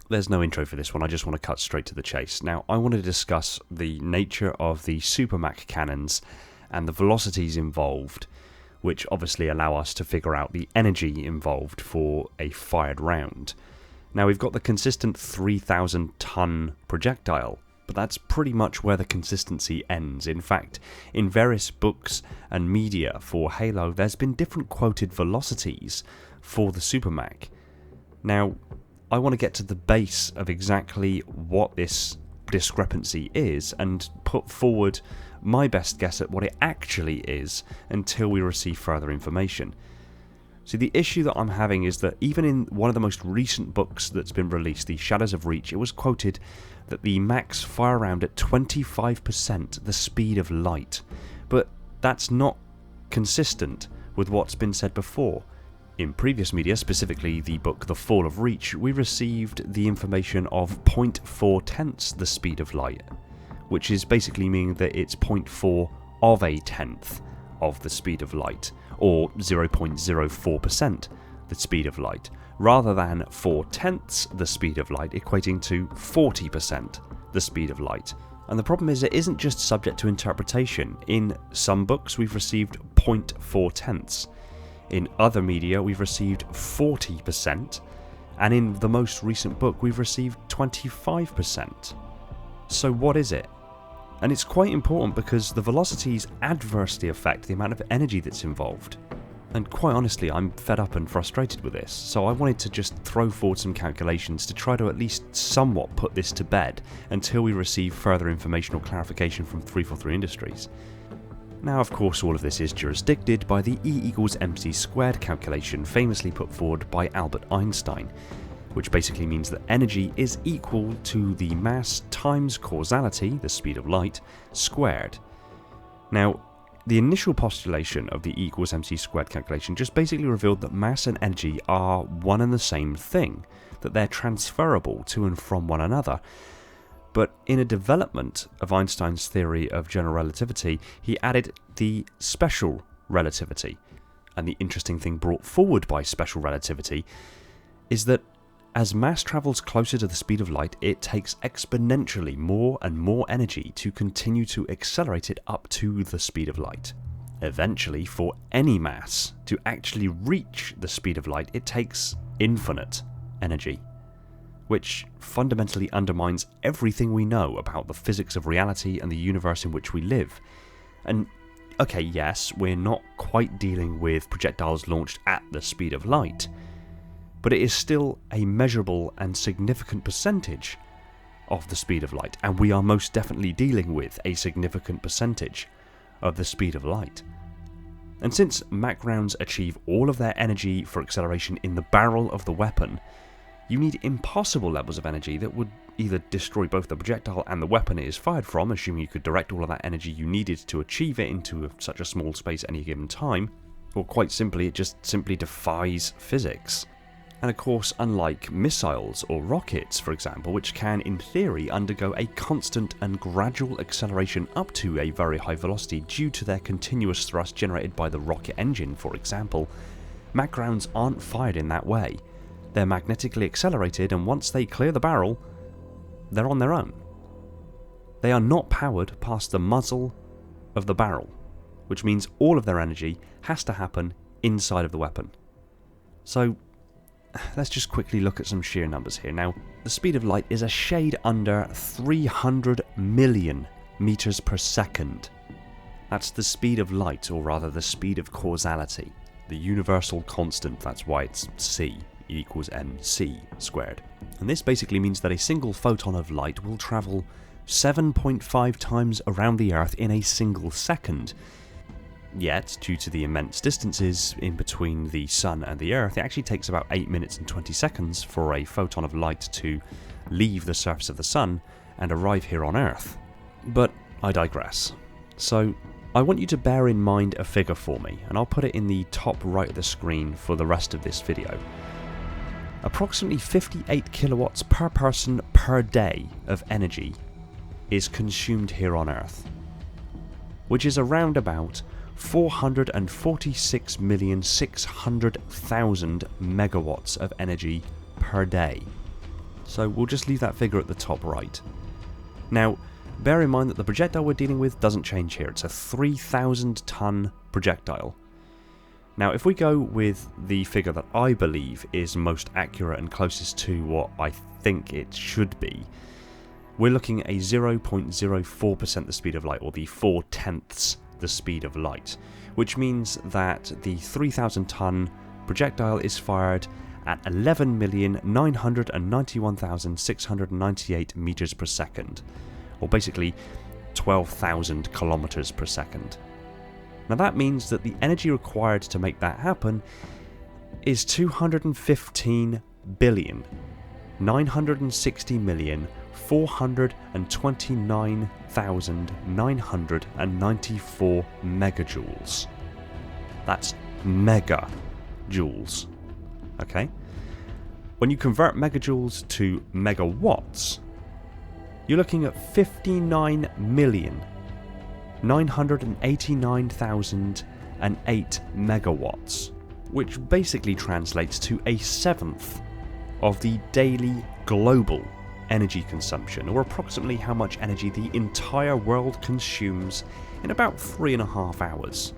There's no intro for this one, I just want to cut straight to the chase. Now, I want to discuss the nature of the supermax cannons and the velocities involved, which obviously allow us to figure out the energy involved for a fired round. Now, we've got the consistent 3,000 ton projectile, but that's pretty much where the consistency ends. In fact, in various books and media for Halo, there's been different quoted velocities for the supermax. Now, I want to get to the base of exactly what this discrepancy is and put forward my best guess at what it actually is until we receive further information. See, the issue that I'm having is that even in one of the most recent books that's been released, The Shadows of Reach, it was quoted that the max fire around at 25% the speed of light. But that's not consistent with what's been said before. In previous media, specifically the book The Fall of Reach, we received the information of 0.4 the speed of light, which is basically meaning that it's 0.4 of a tenth of the speed of light, or 0.04% the speed of light, rather than 0.4 the speed of light, equating to 40% the speed of light. And the problem is it isn't just subject to interpretation. In some books we've received 0.4. In other media, we've received 40%, and in the most recent book, we've received 25%. So what is it? And it's quite important because the velocities adversely affect the amount of energy that's involved. And quite honestly, I'm fed up and frustrated with this, so I wanted to just throw forward some calculations to try to at least somewhat put this to bed until we receive further information or clarification from 343 Industries. Now, of course, all of this is jurisdicted by the E=mc² calculation famously put forward by Albert Einstein, which basically means that energy is equal to the mass times causality, the speed of light, squared. Now, the initial postulation of the E=mc² calculation just basically revealed that mass and energy are one and the same thing, that they're transferable to and from one another. But in a development of Einstein's theory of general relativity, he added the special relativity. And the interesting thing brought forward by special relativity is that as mass travels closer to the speed of light, it takes exponentially more and more energy to continue to accelerate it up to the speed of light. Eventually, for any mass to actually reach the speed of light, it takes infinite energy, which fundamentally undermines everything we know about the physics of reality and the universe in which we live. And okay, yes, we're not quite dealing with projectiles launched at the speed of light, but it is still a measurable and significant percentage of the speed of light, and we are most definitely dealing with a significant percentage of the speed of light. And since Mach rounds achieve all of their energy for acceleration in the barrel of the weapon, you need impossible levels of energy that would either destroy both the projectile and the weapon it is fired from, assuming you could direct all of that energy you needed to achieve it into such a small space at any given time, or quite simply, it just simply defies physics. And of course, unlike missiles or rockets, for example, which can in theory undergo a constant and gradual acceleration up to a very high velocity due to their continuous thrust generated by the rocket engine, for example, Mach rounds aren't fired in that way. They're magnetically accelerated, and once they clear the barrel, they're on their own. They are not powered past the muzzle of the barrel, which means all of their energy has to happen inside of the weapon. So, let's just quickly look at some sheer numbers here. Now, the speed of light is a shade under 300 million meters per second. That's the speed of light, or rather the speed of causality. The universal constant, that's why it's c. E=mc². And this basically means that a single photon of light will travel 7.5 times around the Earth in a single second. Yet, due to the immense distances in between the Sun and the Earth, it actually takes about 8 minutes and 20 seconds for a photon of light to leave the surface of the Sun and arrive here on Earth. But I digress. So, I want you to bear in mind a figure for me, and I'll put it in the top right of the screen for the rest of this video. approximately 58 kilowatts per person per day of energy is consumed here on Earth, which is around about 446,600,000 megawatts of energy per day. So we'll just leave that figure at the top right. Now, bear in mind that the projectile we're dealing with doesn't change here. It's a 3,000 ton projectile. Now, if we go with the figure that I believe is most accurate and closest to what I think it should be, we're looking at a 0.04% the speed of light, or the 4/10ths the speed of light, which means that the 3,000 ton projectile is fired at 11,991,698 meters per second, or basically 12,000 kilometers per second. Now that means that the energy required to make that happen is 215,960,429,994 megajoules. That's megajoules. Okay? When you convert megajoules to megawatts, you're looking at 59,989,008 megawatts, which basically translates to a seventh of the daily global energy consumption, or approximately how much energy the entire world consumes in about 3.5 hours.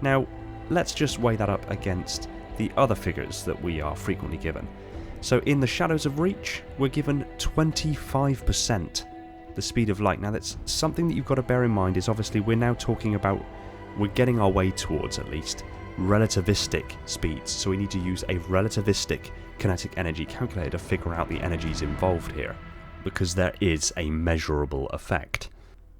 Now, let's just weigh that up against the other figures that we are frequently given. So in the shadows of reach, we're given 25% the speed of light. Now that's something that you've got to bear in mind, is obviously we're now talking about, we're getting our way towards at least relativistic speeds. So we need to use a relativistic kinetic energy calculator to figure out the energies involved here, because there is a measurable effect.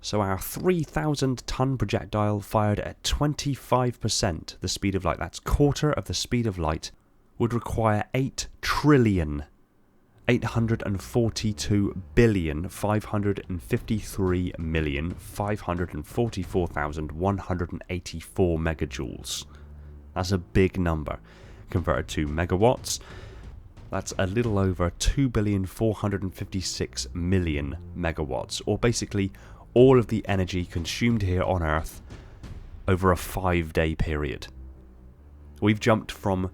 So our 3,000 ton projectile fired at 25% the speed of light, that's quarter of the speed of light, would require 8,542,553,544,184 megajoules. That's a big number. Converted to megawatts, that's a little over 2,456,000,000 megawatts, or basically all of the energy consumed here on Earth over a 5-day period. We've jumped from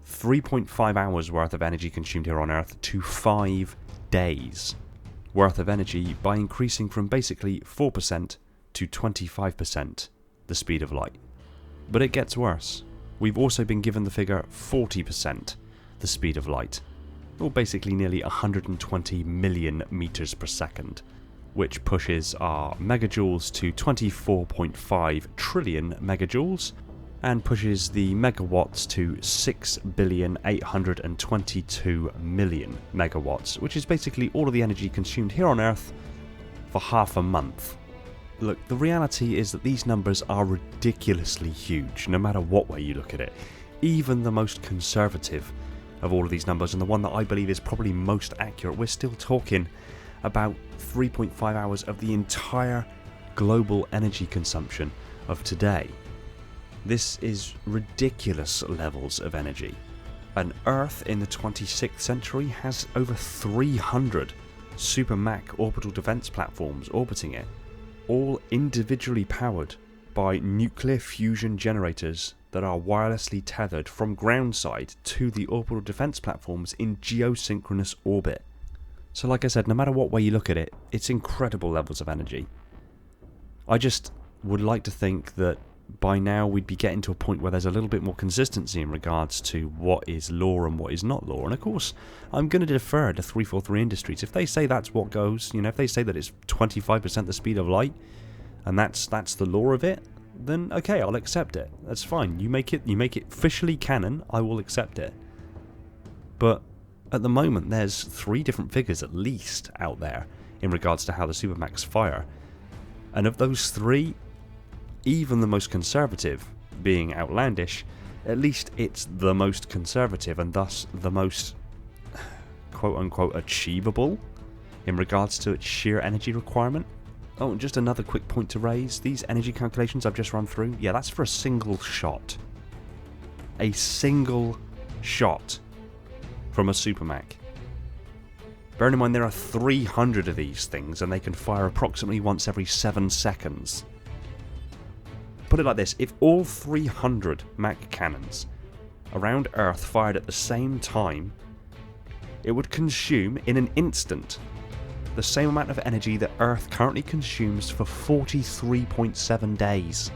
3.5 hours worth of energy consumed here on Earth to 5 days worth of energy by increasing from basically 4% to 25% the speed of light. But it gets worse. We've also been given the figure 40% the speed of light, or basically nearly 120 million meters per second, which pushes our megajoules to 24.5 trillion megajoules, and pushes the megawatts to 6,822,000,000 megawatts, which is basically all of the energy consumed here on Earth for half a month. Look, the reality is that these numbers are ridiculously huge, no matter what way you look at it. Even the most conservative of all of these numbers, and the one that I believe is probably most accurate, we're still talking about 3.5 hours of the entire global energy consumption of today. This is ridiculous levels of energy. And Earth in the 26th century has over 300 Super Mach orbital defense platforms orbiting it, all individually powered by nuclear fusion generators that are wirelessly tethered from ground side to the orbital defense platforms in geosynchronous orbit. So like I said, no matter what way you look at it, it's incredible levels of energy. I just would like to think that by now we'd be getting to a point where there's a little bit more consistency in regards to what is law and what is not law. And of course, I'm going to defer to 343 Industries. If they say that's what goes, if they say that it's 25% the speed of light, and that's the law of it, then okay, I'll accept it. That's fine. You make it officially canon, I will accept it. But at the moment, there's 3 different figures at least out there in regards to how the Supermax fire. And of those 3, even the most conservative being outlandish, at least it's the most conservative and thus the most quote-unquote achievable in regards to its sheer energy requirement. Oh, and just another quick point to raise, these energy calculations I've just run through, yeah, that's for a single shot. A single shot. from a supermac. Bearing in mind there are 300 of these things and they can fire approximately once every 7 seconds. Put it like this, if all 300 Mach cannons around Earth fired at the same time, it would consume in an instant the same amount of energy that Earth currently consumes for 43.7 days.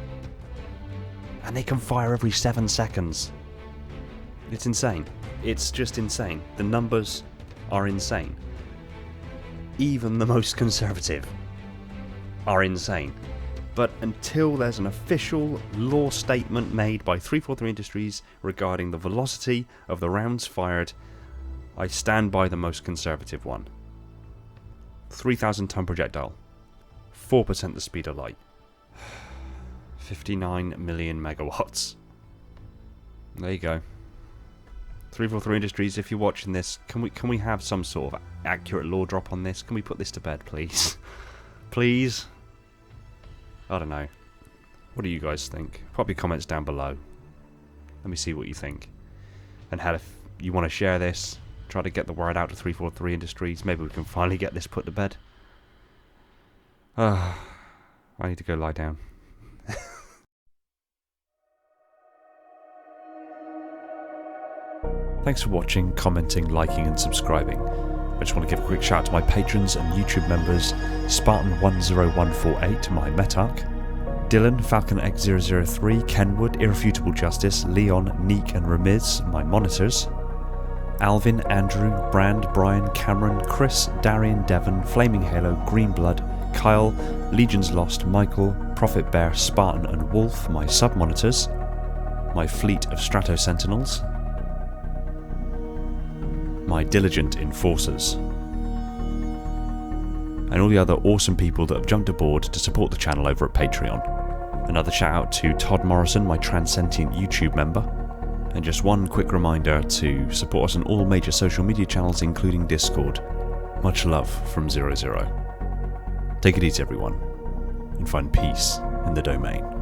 And they can fire every 7 seconds. It's insane. It's just insane. The numbers are insane. Even the most conservative are insane. But until there's an official law statement made by 343 Industries regarding the velocity of the rounds fired, I stand by the most conservative one. 3,000 ton projectile, 4% the speed of light, 59 million megawatts. There you go. 343 Industries, if you're watching this, can we have some sort of accurate law drop on this? Can we put this to bed, please? Please? I don't know. What do you guys think? Pop your comments down below. Let me see what you think. And how if you want to share this, try to get the word out to 343 Industries. Maybe we can finally get this put to bed. I need to go lie down. Thanks for watching, commenting, liking and subscribing. I just want to give a quick shout out to my patrons and YouTube members: Spartan10148, my Metarch, Dylan, Falcon X003, Kenwood, Irrefutable Justice, Leon, Neek and Ramiz, my monitors, Alvin, Andrew, Brand, Brian, Cameron, Chris, Darian, Devon, Flaming Halo, Greenblood, Kyle, Legions Lost, Michael, Prophet Bear, Spartan and Wolf, my sub-monitors, my fleet of Strato Sentinels, my diligent enforcers, and all the other awesome people that have jumped aboard to support the channel over at Patreon. Another shout out to Todd Morrison, my Transcendent YouTube member. And just one quick reminder to support us on all major social media channels, including Discord. Much love from 00. Take it easy everyone, and find peace in the domain.